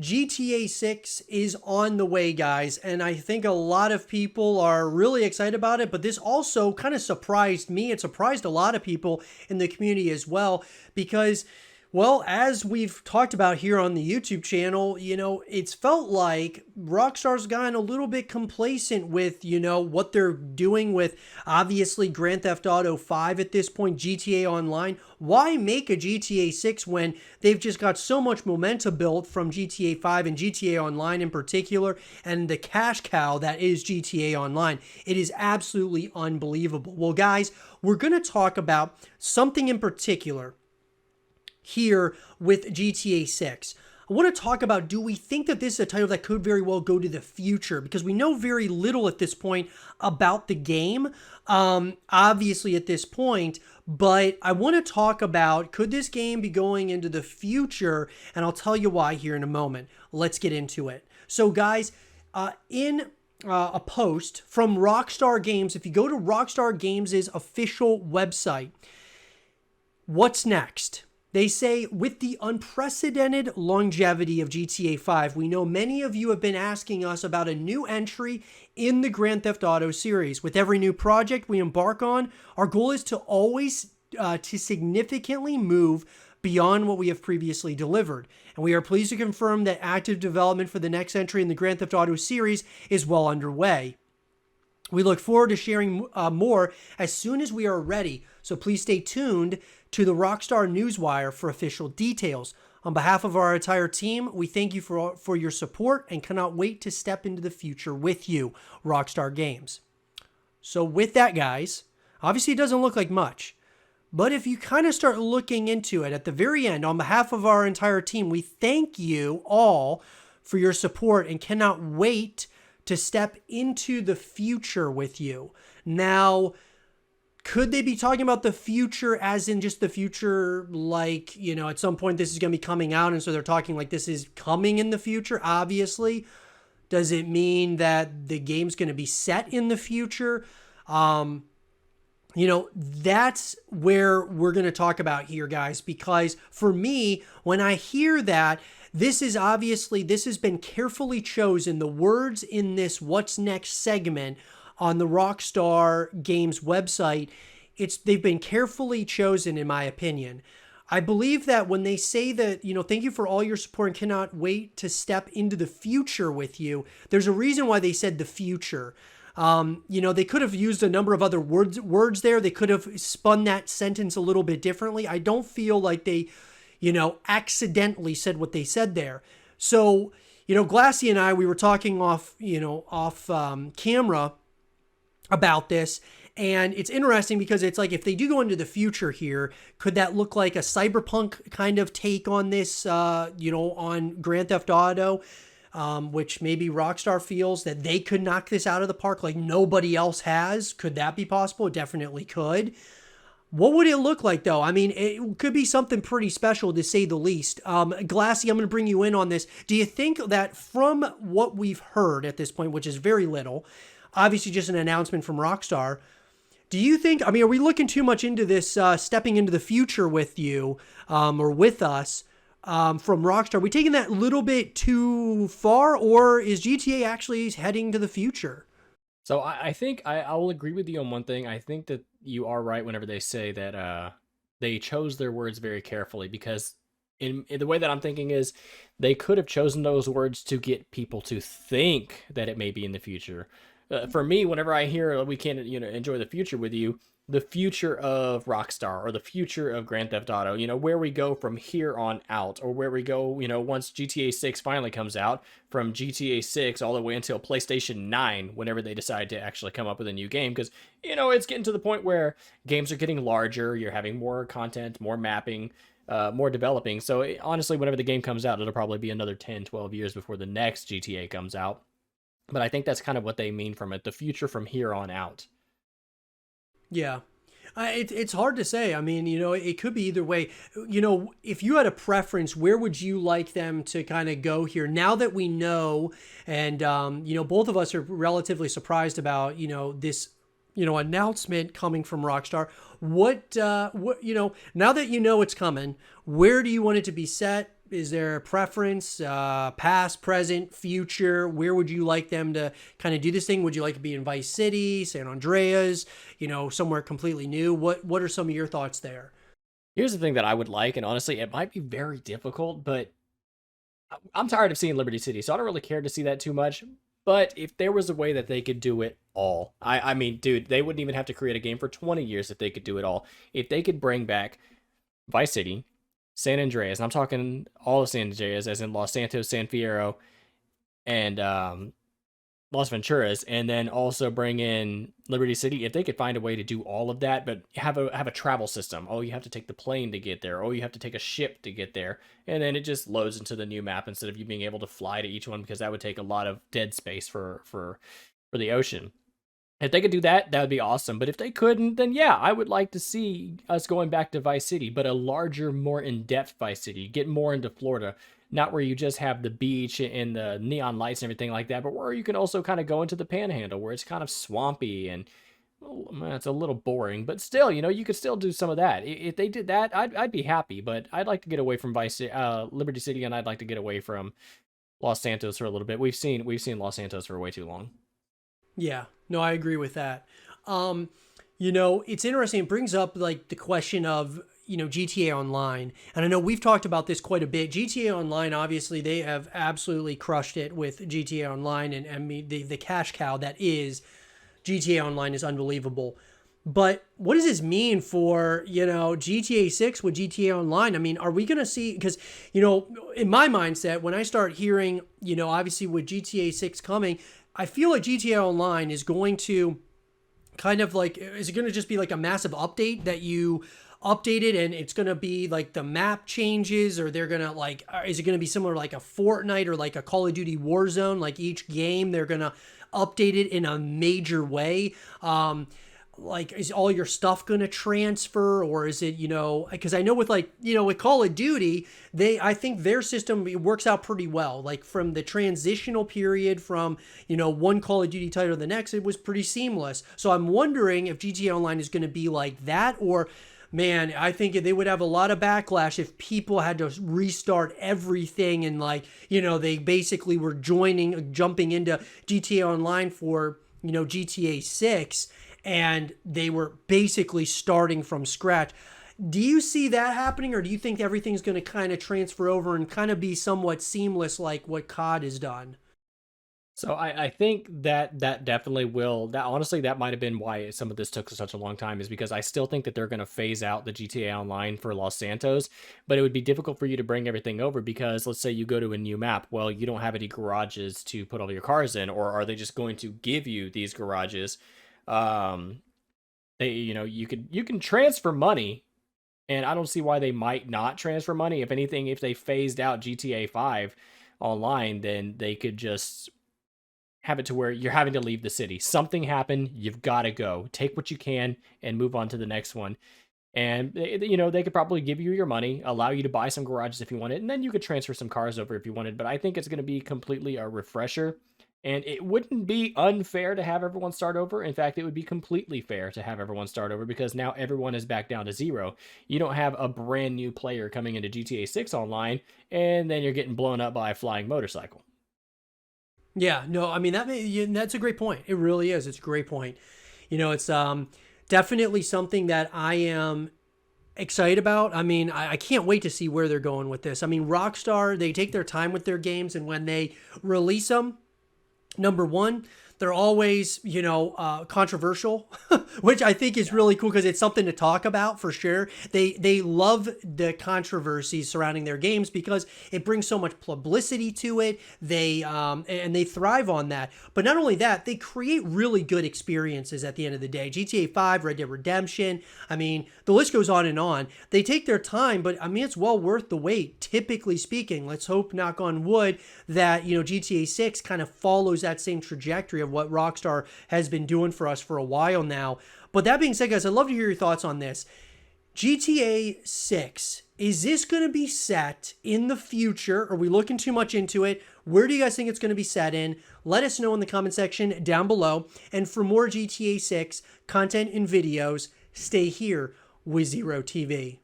GTA 6 is on the way, guys, and I think a lot of people are really excited about it, but this also kind of surprised me. It surprised a lot of people in the community as well because, well, as we've talked about here on the YouTube channel, it's felt like Rockstar's gotten a little bit complacent with, what they're doing with obviously Grand Theft Auto 5 at this point, GTA Online. Why make a GTA 6 when they've just got so much momentum built from GTA 5 and GTA Online in particular, and the cash cow that is GTA Online? It is absolutely unbelievable. Well, guys, we're going to talk about something in particular here with GTA 6. I want to talk about, do we think that this is a title that could very well go to the future? Because we know very little at this point about the game, obviously at this point, but I want to talk about, could this game be going into the future? And I'll tell you why here in a moment. Let's get into it. So guys, in a post from Rockstar Games, if you go to Rockstar Games' official website, what's next? They say, with the unprecedented longevity of GTA 5, we know many of you have been asking us about a new entry in the Grand Theft Auto series. With every new project we embark on, our goal is to always to significantly move beyond what we have previously delivered. And we are pleased to confirm that active development for the next entry in the Grand Theft Auto series is well underway. We look forward to sharing more as soon as we are ready, so please stay tuned to the Rockstar Newswire for official details. On behalf of our entire team, we thank you for your support and cannot wait to step into the future with you, Rockstar Games. So with that, guys, obviously it doesn't look like much, but if you kind of start looking into it at the very end, on behalf of our entire team, we thank you all for your support and cannot wait to step into the future with you. Now, could they be talking about the future as in just the future, like, at some point this is going to be coming out, and so they're talking like this is coming in the future, obviously? Does it mean that the game's going to be set in the future? That's where we're going to talk about here, guys, because for me, when I hear that, this has been carefully chosen. The words in this What's Next segment on the Rockstar Games website, they've been carefully chosen, in my opinion. I believe that when they say that, thank you for all your support and cannot wait to step into the future with you, there's a reason why they said the future. They could have used a number of other words there. They could have spun that sentence a little bit differently. I don't feel like they, accidentally said what they said there. So, Glassy and I, we were talking off camera about this, and it's interesting because it's like, if they do go into the future here, could that look like a cyberpunk kind of take on this, on Grand Theft Auto? Which maybe Rockstar feels that they could knock this out of the park like nobody else has. Could that be possible? It definitely could. What would it look like, though? I mean, it could be something pretty special, to say the least. Glassy, I'm going to bring you in on this. Do you think that from what we've heard at this point, which is very little, obviously just an announcement from Rockstar, do you think, are we looking too much into this stepping into the future with you or with us? From Rockstar, are we taking that a little bit too far, or is GTA actually heading to the future? So I think I will agree with you on one thing. I think that you are right whenever they say that they chose their words very carefully, because in the way that I'm thinking is they could have chosen those words to get people to think that it may be in the future. For me, whenever I hear we can't enjoy the future with you, the future of Rockstar or the future of Grand Theft Auto, where we go from here on out, or where we go, once GTA 6 finally comes out, from GTA 6 all the way until PlayStation 9, whenever they decide to actually come up with a new game. Because, it's getting to the point where games are getting larger, you're having more content, more mapping, more developing. So honestly, whenever the game comes out, it'll probably be another 10, 12 years before the next GTA comes out. But I think that's kind of what they mean from it, the future from here on out. Yeah. It's hard to say. I mean, it could be either way. If you had a preference, where would you like them to kind of go here? Now that we know, and, both of us are relatively surprised about, this, announcement coming from Rockstar. Now that it's coming, where do you want it to be set? Is there a preference, past, present, future? Where would you like them to kind of do this thing? Would you like to be in Vice City, San Andreas, somewhere completely new? What are some of your thoughts there? Here's the thing that I would like, and honestly, it might be very difficult, but I'm tired of seeing Liberty City, so I don't really care to see that too much. But if there was a way that they could do it all, I mean, dude, they wouldn't even have to create a game for 20 years if they could do it all. If they could bring back Vice City, San Andreas, and I'm talking all of San Andreas, as in Los Santos, San Fierro, and Las Venturas, and then also bring in Liberty City. If they could find a way to do all of that, but have a travel system. Oh, you have to take the plane to get there. Oh, you have to take a ship to get there, and then it just loads into the new map instead of you being able to fly to each one, because that would take a lot of dead space for the ocean. If they could do that, that would be awesome. But if they couldn't, then yeah, I would like to see us going back to Vice City, but a larger, more in-depth Vice City. Get more into Florida. Not where you just have the beach and the neon lights and everything like that, but where you can also kind of go into the panhandle, where it's kind of swampy and well, it's a little boring, but still, you could still do some of that. If they did that, I'd be happy, but I'd like to get away from Liberty City, and I'd like to get away from Los Santos for a little bit. We've seen Los Santos for way too long. Yeah, no, I agree with that. It's interesting. It brings up like the question of, GTA Online. And I know we've talked about this quite a bit. GTA Online, obviously, they have absolutely crushed it with GTA Online, and I mean, the cash cow that is GTA Online is unbelievable. But what does this mean for, GTA 6 with GTA Online? I mean, are we going to see, because, in my mindset, when I start hearing, obviously with GTA 6 coming, I feel like GTA Online is going to kind of like, is it going to just be like a massive update that you updated, and it's going to be like the map changes, or they're going to like, is it going to be similar like a Fortnite or like a Call of Duty Warzone? Like each game, they're going to update it in a major way. Like, is all your stuff going to transfer, or is it, because I know with like, with Call of Duty, I think their system, it works out pretty well. Like from the transitional period from, one Call of Duty title to the next, it was pretty seamless. So I'm wondering if GTA Online is going to be like that, or man, I think they would have a lot of backlash if people had to restart everything, and like, they basically were jumping into GTA Online for, GTA 6, and they were basically starting from scratch. Do you see that happening, or do you think everything's going to kind of transfer over and kind of be somewhat seamless like what COD has done? So I think that definitely will. That honestly, that might have been why some of this took such a long time, is because I still think that they're going to phase out the GTA Online for Los Santos, but it would be difficult for you to bring everything over, because let's say you go to a new map, well, you don't have any garages to put all your cars in, or are they just going to give you these garages? Um, you can transfer money, and I don't see why they might not transfer money. If anything, if they phased out GTA 5 online, then they could just have it to where you're having to leave the city. Something happened, you've got to go. Take what you can and move on to the next one. And they could probably give you your money, allow you to buy some garages if you wanted, and then you could transfer some cars over if you wanted. But I think it's going to be completely a refresher. And it wouldn't be unfair to have everyone start over. In fact, it would be completely fair to have everyone start over, because now everyone is back down to zero. You don't have a brand new player coming into GTA 6 online, and then you're getting blown up by a flying motorcycle. Yeah, no, I mean that's a great point. It really is. It's a great point. It's definitely something that I am excited about. I mean, I can't wait to see where they're going with this. I mean, Rockstar, they take their time with their games, and when they release them, number one, they're always, controversial, which I think is really cool because it's something to talk about for sure. They love the controversy surrounding their games because it brings so much publicity to it. And they thrive on that. But not only that, they create really good experiences at the end of the day. GTA 5, Red Dead Redemption. I mean, the list goes on and on. They take their time, but I mean, it's well worth the wait, typically speaking. Let's hope, knock on wood, that, GTA 6 kind of follows that same trajectory of what Rockstar has been doing for us for a while now. But that being said, guys, I'd love to hear your thoughts on this. GTA 6, is this going to be set in the future? Are we looking too much into it? Where do you guys think it's going to be set in? Let us know in the comment section down below. And for more GTA 6 content and videos, stay here with Zero TV.